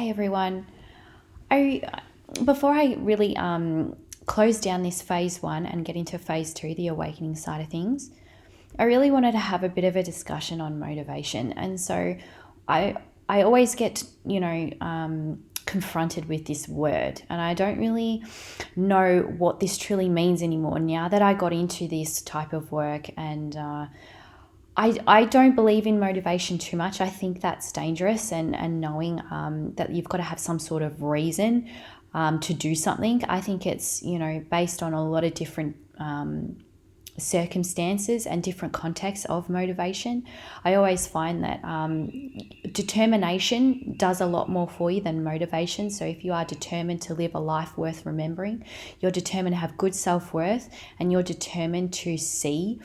Hey everyone. I Before I really close down this phase one and get into phase two, the awakening side of things, I really wanted to have a bit of a discussion on motivation. And so I I always get confronted with this word, and I don't really know what this truly means anymore. Now that I got into this type of work, and I don't believe in motivation too much. I think that's dangerous, and knowing that you've got to have some sort of reason to do something. I think it's, based on a lot of different circumstances and different contexts of motivation. I always find that determination does a lot more for you than motivation. So if you are determined to live a life worth remembering, you're determined to have good self-worth, and you're determined to see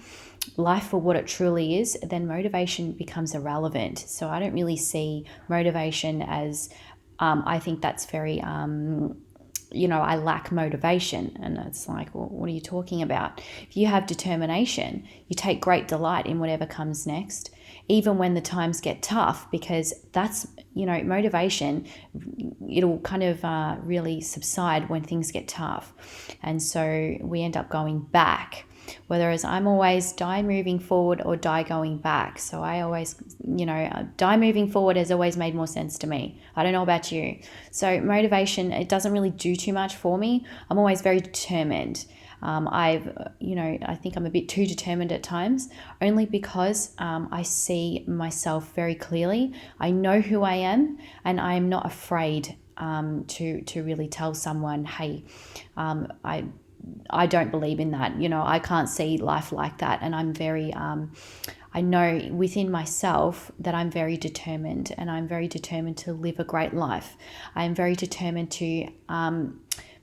life for what it truly is, then motivation becomes irrelevant. So I don't really see motivation as, I think that's very, I lack motivation. And it's like, well, what are you talking about? If you have determination, you take great delight in whatever comes next, even when the times get tough, because that's, motivation, it'll kind of really subside when things get tough. And so we end up going back. Whereas I'm always die moving forward or die going back. So I always, die moving forward has always made more sense to me. I don't know about you. So motivation, it doesn't really do too much for me. I'm always very determined. I think I'm a bit too determined at times, only because I see myself very clearly. I know who I am, and I am not afraid to really tell someone, hey, I don't believe in that. I can't see life like that. And I'm very, I know within myself that I'm very determined, and I'm very determined to live a great life. I'm very determined to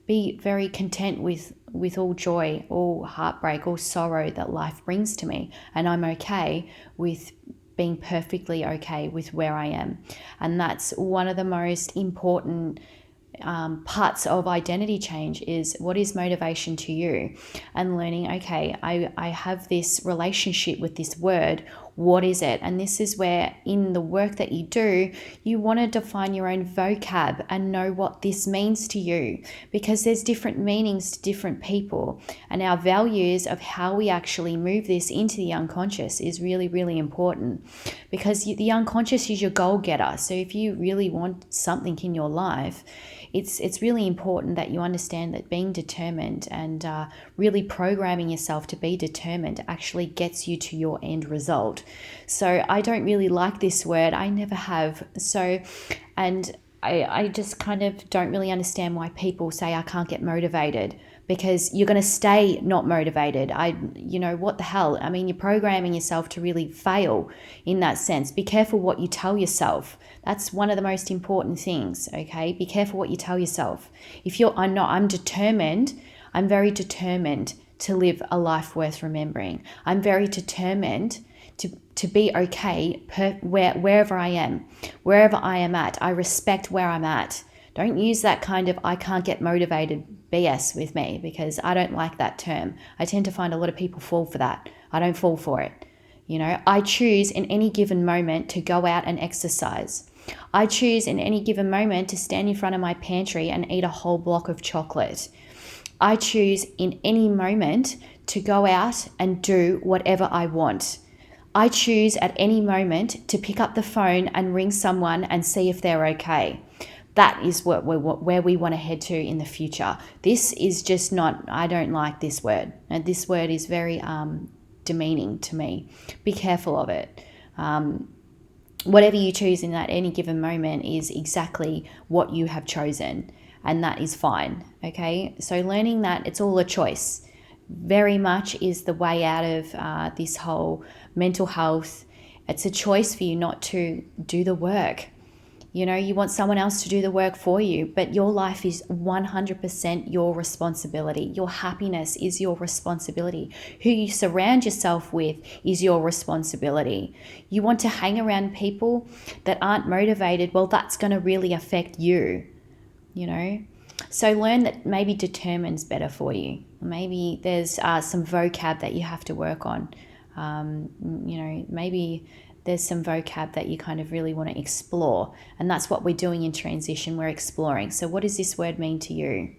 be very content with all joy, all heartbreak, all sorrow that life brings to me. And I'm okay with being perfectly okay with where I am. And that's one of the most important parts of identity change, is what is motivation to you, and learning, okay, I have this relationship with this word. What is it? And this is where, in the work that you do, you want to define your own vocab and know what this means to you, because there's different meanings to different people, and our values of how we actually move this into the unconscious is really, really important, because the unconscious is your goal getter. So if you really want something in your life, it's really important that you understand that being determined and really programming yourself to be determined actually gets you to your end result. So I don't really like this word. I never have. And I just kind of don't really understand why people say I can't get motivated, because you're going to stay not motivated. What the hell? I mean, you're programming yourself to really fail in that sense. Be careful what you tell yourself. That's one of the most important things, okay? Be careful what you tell yourself. I'm determined. I'm very determined to live a life worth remembering. I'm very determined to be okay wherever I am, wherever I am at. I respect where I'm at. Don't use that kind of I can't get motivated BS with me, because I don't like that term. I tend to find a lot of people fall for that. I don't fall for it. I choose in any given moment to go out and exercise. I choose in any given moment to stand in front of my pantry and eat a whole block of chocolate. I choose in any moment to go out and do whatever I want. I choose at any moment to pick up the phone and ring someone and see if they're okay. That is where we want to head to in the future. This is just not, I don't like this word. And this word is very demeaning to me. Be careful of it. Whatever you choose in that any given moment is exactly what you have chosen, and that is fine, okay? So learning that it's all a choice very much is the way out of this whole mental health. It's a choice for you not to do the work. You want someone else to do the work for you, but your life is 100% your responsibility. Your happiness is your responsibility. Who you surround yourself with is your responsibility. You want to hang around people that aren't motivated, well, that's going to really affect you, So learn that maybe determine's better for you. Maybe there's some vocab that you have to work on. Maybe there's some vocab that you kind of really want to explore. And that's what we're doing in transition. We're exploring. So what does this word mean to you?